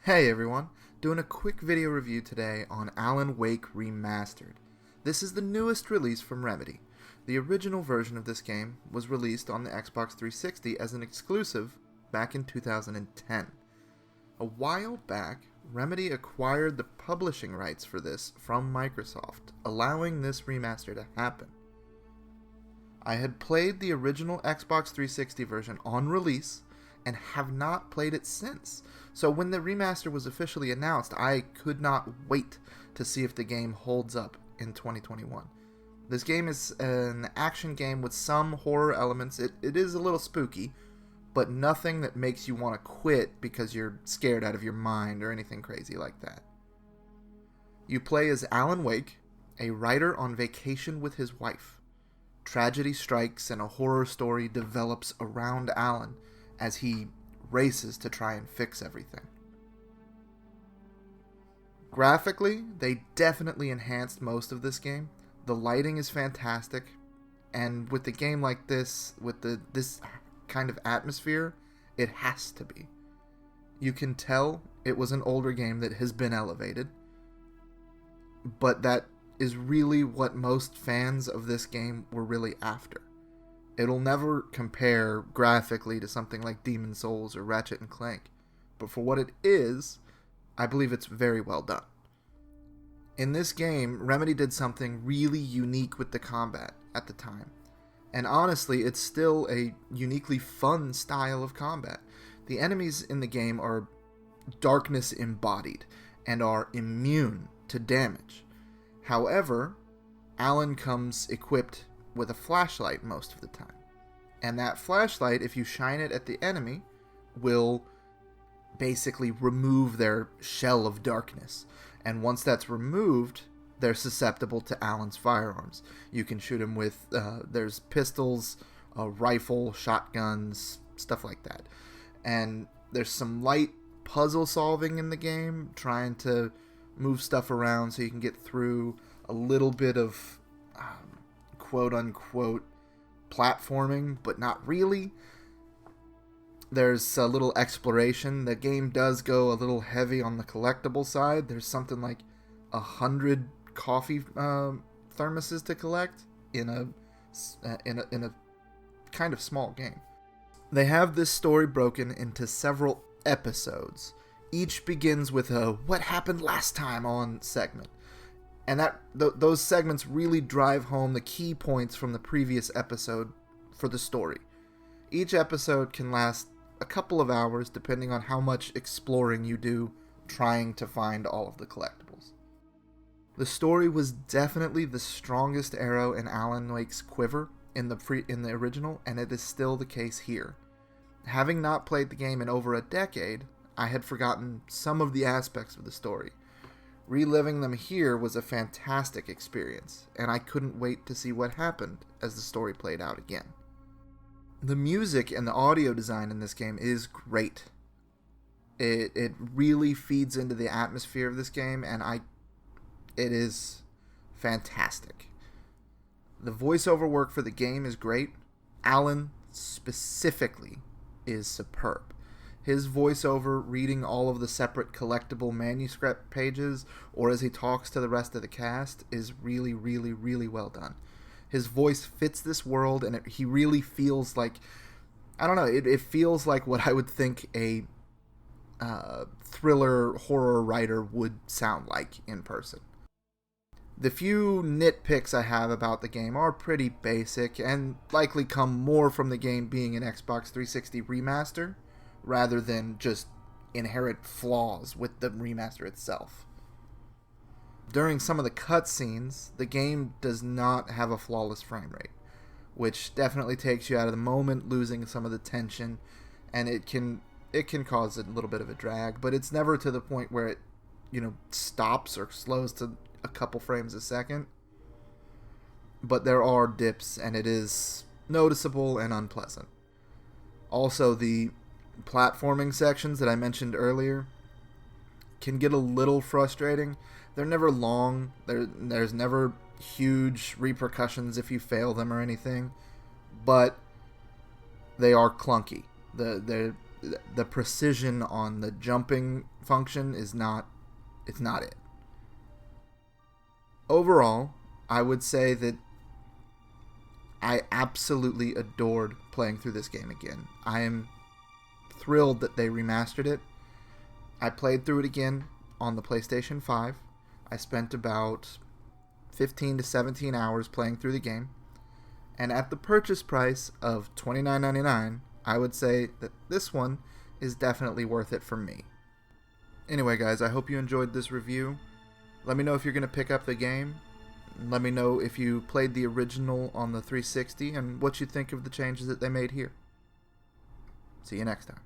Hey everyone, doing a quick video review today on Alan Wake Remastered. This is the newest release from Remedy. The original version of this game was released on the Xbox 360 as an exclusive back in 2010. A while back, Remedy acquired the publishing rights for this from Microsoft, allowing this remaster to happen. I had played the original Xbox 360 version on release and have not played it since. So when the remaster was officially announced, I could not wait to see if the game holds up in 2021. This game is an action game with some horror elements. It is a little spooky, but nothing that makes you want to quit because you're scared out of your mind or anything crazy like that. You play as Alan Wake, a writer on vacation with his wife. Tragedy strikes and a horror story develops around Alan as he races to try and fix everything. Graphically, they definitely enhanced most of this game. The lighting is fantastic, and with a game like this, with this kind of atmosphere, it has to be. You can tell it was an older game that has been elevated, but that is really what most fans of this game were really after. It'll never compare graphically to something like Demon's Souls or Ratchet and Clank, but for what it is, I believe it's very well done. In this game, Remedy did something really unique with the combat at the time, and honestly, it's still a uniquely fun style of combat. The enemies in the game are darkness embodied and are immune to damage. However, Alan comes equipped with a flashlight most of the time. And that flashlight, if you shine it at the enemy, will basically remove their shell of darkness. And once that's removed, they're susceptible to Alan's firearms. You can shoot him with, there's pistols, a rifle, shotguns, stuff like that. And there's some light puzzle solving in the game, trying to move stuff around so you can get through a little bit of quote-unquote platforming, but not really. There's a little exploration. The game does go a little heavy on the collectible side. There's something like 100 coffee thermoses to collect in a kind of small game. They have this story broken into several episodes. Each begins with a "what happened last time" on segment. And those segments really drive home the key points from the previous episode for the story. Each episode can last a couple of hours depending on how much exploring you do trying to find all of the collectibles. The story was definitely the strongest arrow in Alan Wake's quiver in the original, and it is still the case here. Having not played the game in over a decade, I had forgotten some of the aspects of the story. Reliving them here was a fantastic experience, and I couldn't wait to see what happened as the story played out again. The music and the audio design in this game is great. It really feeds into the atmosphere of this game, and it is fantastic. The voiceover work for the game is great. Alan specifically is superb. His voiceover reading all of the separate collectible manuscript pages, or as he talks to the rest of the cast, is really, really, really well done. His voice fits this world, and he really feels like, I don't know, it feels like what I would think a thriller horror writer would sound like in person. The few nitpicks I have about the game are pretty basic, and likely come more from the game being an Xbox 360 remaster, rather than just inherent flaws with the remaster itself. During some of the cutscenes, the game does not have a flawless frame rate, which definitely takes you out of the moment, losing some of the tension, and it can cause a little bit of a drag, but it's never to the point where it, stops or slows to a couple frames a second. But there are dips, and it is noticeable and unpleasant. Also, the platforming sections that I mentioned earlier can get a little frustrating. They're never long. There's never huge repercussions if you fail them or anything, but they are clunky. the precision on the jumping function is not, it's not it. Overall, I would say that I absolutely adored playing through this game again. I am thrilled that they remastered it. I played through it again on the PlayStation 5. I spent about 15 to 17 hours playing through the game. And at the purchase price of $29.99, I would say that this one is definitely worth it for me. Anyway, guys, I hope you enjoyed this review. Let me know if you're going to pick up the game. Let me know if you played the original on the 360 and what you think of the changes that they made here. See you next time.